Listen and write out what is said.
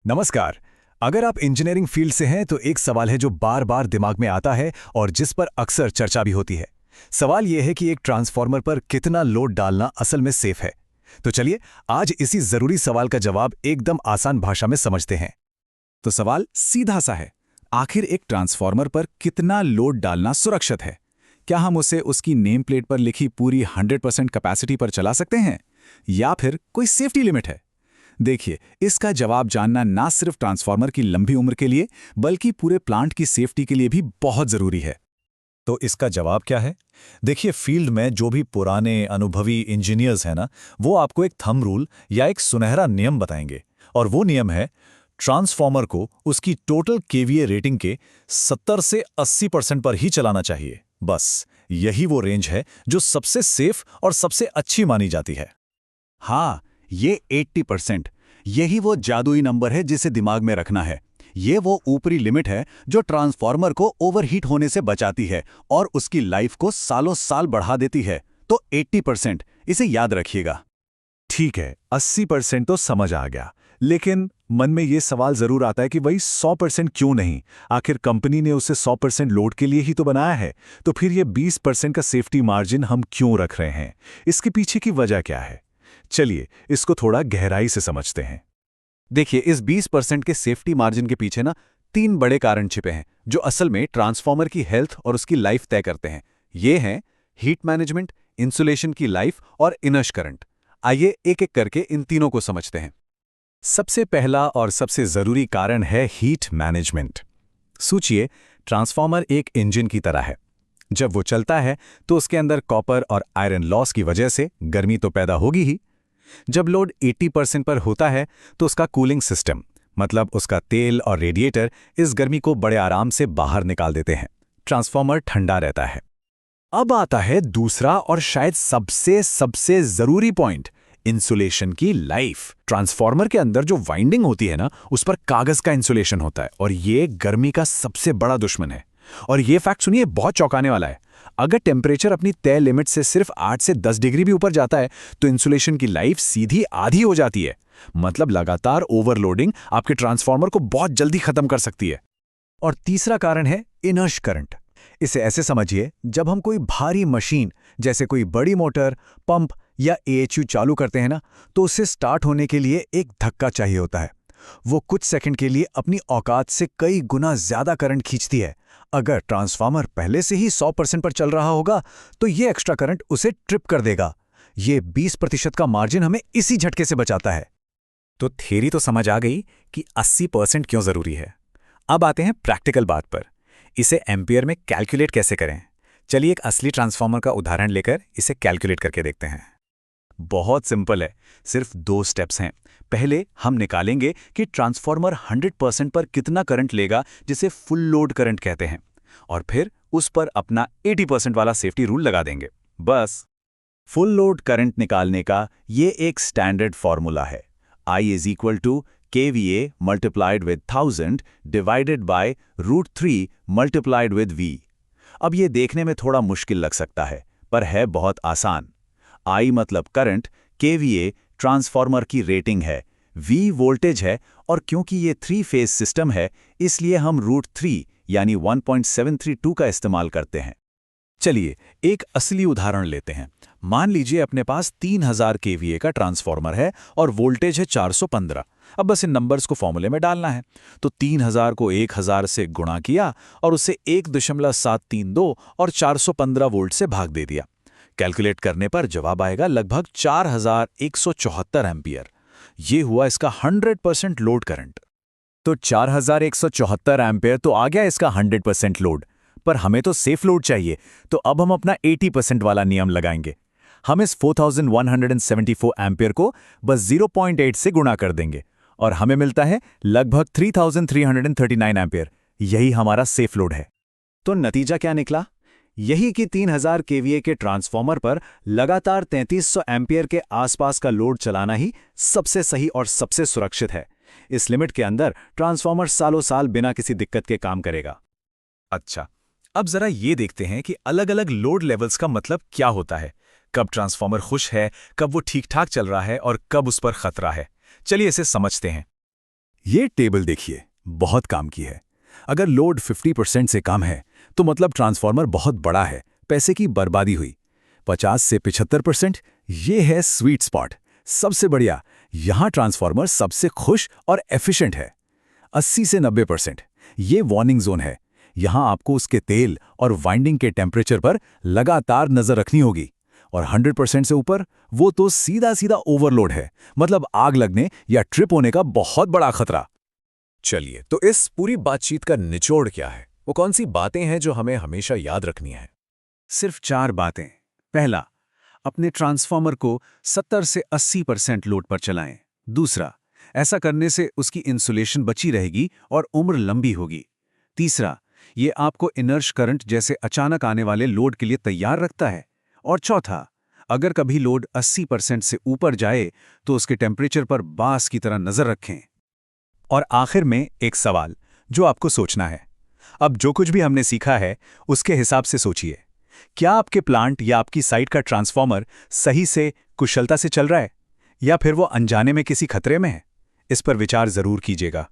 नमस्कार। अगर आप इंजीनियरिंग फील्ड से हैं तो एक सवाल है जो बार बार दिमाग में आता है और जिस पर अक्सर चर्चा भी होती है। सवाल यह है कि एक ट्रांसफार्मर पर कितना लोड डालना असल में सेफ है। तो चलिए आज इसी जरूरी सवाल का जवाब एकदम आसान भाषा में समझते हैं। तो सवाल सीधा सा है, आखिर एक ट्रांसफार्मर पर कितना लोड डालना सुरक्षित है? क्या हम उसे उसकी नेम प्लेट पर लिखी पूरी 100% कैपेसिटी पर चला सकते हैं या फिर कोई सेफ्टी लिमिट है? देखिए, इसका जवाब जानना ना सिर्फ ट्रांसफार्मर की लंबी उम्र के लिए बल्कि पूरे प्लांट की सेफ्टी के लिए भी बहुत जरूरी है। तो इसका जवाब क्या है? देखिए, फील्ड में जो भी पुराने अनुभवी इंजीनियर्स हैं ना, वो आपको एक थंब रूल या एक सुनहरा नियम बताएंगे। और वो नियम है, ट्रांसफार्मर को उसकी टोटल केवीए रेटिंग के 70 से 80% पर ही चलाना चाहिए। बस यही वो रेंज है जो सबसे सेफ और सबसे अच्छी मानी जाती है। हाँ, ये 80%, यही वो जादुई नंबर है जिसे दिमाग में रखना है। ये वो ऊपरी लिमिट है जो ट्रांसफार्मर को ओवरहीट होने से बचाती है और उसकी लाइफ को सालों साल बढ़ा देती है। तो 80%, इसे याद रखिएगा। ठीक है, 80% तो समझ आ गया, लेकिन मन में ये सवाल जरूर आता है कि वही 100% क्यों नहीं? आखिर कंपनी ने उसे 100% लोड के लिए ही तो बनाया है, तो फिर ये 20% का सेफ्टी मार्जिन हम क्यों रख रहे हैं? इसके पीछे की वजह क्या है? चलिए इसको थोड़ा गहराई से समझते हैं। देखिए, इस 20% के सेफ्टी मार्जिन के पीछे ना 3 बड़े कारण छिपे हैं जो असल में ट्रांसफार्मर की हेल्थ और उसकी लाइफ तय करते हैं। ये हैं हीट मैनेजमेंट, इंसुलेशन की लाइफ और इनर्श करंट। आइए एक एक करके इन तीनों को समझते हैं। सबसे पहला और सबसे जरूरी कारण है हीट मैनेजमेंट। सोचिए, ट्रांसफार्मर एक इंजन की तरह है। जब वो चलता है तो उसके अंदर कॉपर और आयरन लॉस की वजह से गर्मी तो पैदा होगी ही। जब लोड 80% पर होता है तो उसका कूलिंग सिस्टम, मतलब उसका तेल और रेडिएटर, इस गर्मी को बड़े आराम से बाहर निकाल देते हैं। ट्रांसफार्मर ठंडा रहता है। अब आता है दूसरा और शायद सबसे सबसे जरूरी पॉइंट, इंसुलेशन की लाइफ। ट्रांसफार्मर के अंदर जो वाइंडिंग होती है ना, उस पर कागज का इंसुलेशन होता है और ये गर्मी का सबसे बड़ा दुश्मन है। और ये फैक्ट सुनिए, बहुत चौंकाने वाला है। अगर टेम्परेचर अपनी तय लिमिट से सिर्फ 8 से 10 डिग्री भी ऊपर जाता है तो इंसुलेशन की लाइफ सीधी आधी हो जाती है। मतलब लगातार ओवरलोडिंग आपके ट्रांसफार्मर को बहुत जल्दी खत्म कर सकती है। और तीसरा कारण है इनर्श करंट। इसे ऐसे समझिए, जब हम कोई भारी मशीन जैसे कोई बड़ी मोटर, पंप या एएचयू चालू करते हैं ना, तो उसे स्टार्ट होने के लिए एक धक्का चाहिए होता है। वो कुछ सेकंड के लिए अपनी औकात से कई गुना ज्यादा करंट खींचती है। अगर ट्रांसफार्मर पहले से ही 100% पर चल रहा होगा तो ये एक्स्ट्रा करंट उसे ट्रिप कर देगा। ये 20% का मार्जिन हमें इसी झटके से बचाता है। तो थ्योरी तो समझ आ गई कि 80% क्यों जरूरी है। अब आते हैं प्रैक्टिकल बात पर। इसे एम्पियर में कैलकुलेट कैसे करें? चलिए एक असली ट्रांसफार्मर का उदाहरण लेकर इसे कैलकुलेट करके देखते हैं। बहुत सिंपल है, सिर्फ 2 स्टेप्स हैं। पहले हम निकालेंगे कि ट्रांसफार्मर 100% पर कितना करंट लेगा, जिसे फुल लोड करंट कहते हैं, और फिर उस पर अपना 80% वाला सेफ्टी रूल लगा देंगे। बस। फुल लोड करंट निकालने का ये एक स्टैंडर्ड फॉर्मूला है। I = KVA multiplied with 1000 divided by √3 multiplied with V। अब ये देखने में थोड़ा मुश्किल लग सकता है, पर है बहुत आसान। I मतलब करंट, KVA ट्रांसफार्मर की रेटिंग है, V वोल्टेज है, और क्योंकि ये 3 फेज सिस्टम है इसलिए हम √3 यानी 1.732 का इस्तेमाल करते हैं। चलिए एक असली उदाहरण लेते हैं। मान लीजिए अपने पास 3000 केवीए का ट्रांसफार्मर है और वोल्टेज है 415। अब बस इन नंबर्स को फॉर्मूले में डालना है। तो 3000 को 1000 से गुणा किया और उसे 1.732 और 415 वोल्ट से भाग दे दिया। कैलकुलेट करने पर जवाब आएगा लगभग 4174 एम्पियर। ये हुआ इसका 100% लोड करंट। तो 4174 एम्पियर तो आ गया इसका 100% लोड। पर हमें तो सेफ लोड चाहिए, तो अब हम अपना 80% वाला नियम लगाएंगे। हम इस 4174 एम्पियर को बस 0.8 से गुणा कर देंगे और हमें मिलता है लगभग 3339 एम्पियर। यही हमारा सेफ लोड है। तो नतीजा क्या निकला? यही कि 3000 केवीए के ट्रांसफार्मर पर लगातार 3300 एम्पियर के आसपास का लोड चलाना ही सबसे सही और सबसे सुरक्षित है। इस लिमिट के अंदर ट्रांसफार्मर सालों साल बिना किसी दिक्कत के काम करेगा। अच्छा, अब जरा ये देखते हैं कि अलग अलग लोड लेवल्स का मतलब क्या होता है। कब ट्रांसफार्मर खुश है, कब वो ठीक ठाक चल रहा है और कब उस पर खतरा है। चलिए इसे समझते हैं। ये टेबल देखिए, बहुत काम की है। अगर लोड 50% से कम है तो मतलब ट्रांसफॉर्मर बहुत बड़ा है, पैसे की बर्बादी हुई। 50 से 75%, ये है स्वीट स्पॉट, सबसे बढ़िया। यहाँ ट्रांसफॉर्मर सबसे खुश और एफिशिएंट है। 80 से 90%, ये वार्निंग जोन है। यहाँ आपको उसके तेल और वाइंडिंग के टेम्परेचर पर लगातार नजर रखनी होगी। और 100% से ऊपर, वो तो सीधा सीधा ओवरलोड है, मतलब आग लगने या ट्रिप होने का बहुत बड़ा खतरा। चलिए, तो इस पूरी बातचीत का निचोड़ क्या है? वो कौन सी बातें हैं जो हमें हमेशा याद रखनी है? सिर्फ 4 बातें। पहला, अपने ट्रांसफॉर्मर को 70 से 80% लोड पर चलाएं। दूसरा, ऐसा करने से उसकी इंसुलेशन बची रहेगी और उम्र लंबी होगी। तीसरा, ये आपको इनर्श करंट जैसे अचानक आने वाले लोड के लिए तैयार रखता है। और चौथा, अगर कभी लोड 80% से ऊपर जाए तो उसके टेम्परेचर पर बास की तरह नजर रखें। और आखिर में एक सवाल जो आपको सोचना है। अब जो कुछ भी हमने सीखा है उसके हिसाब से सोचिए, क्या आपके प्लांट या आपकी साइट का ट्रांसफॉर्मर सही से कुशलता से चल रहा है, या फिर वो अनजाने में किसी खतरे में है? इस पर विचार जरूर कीजिएगा।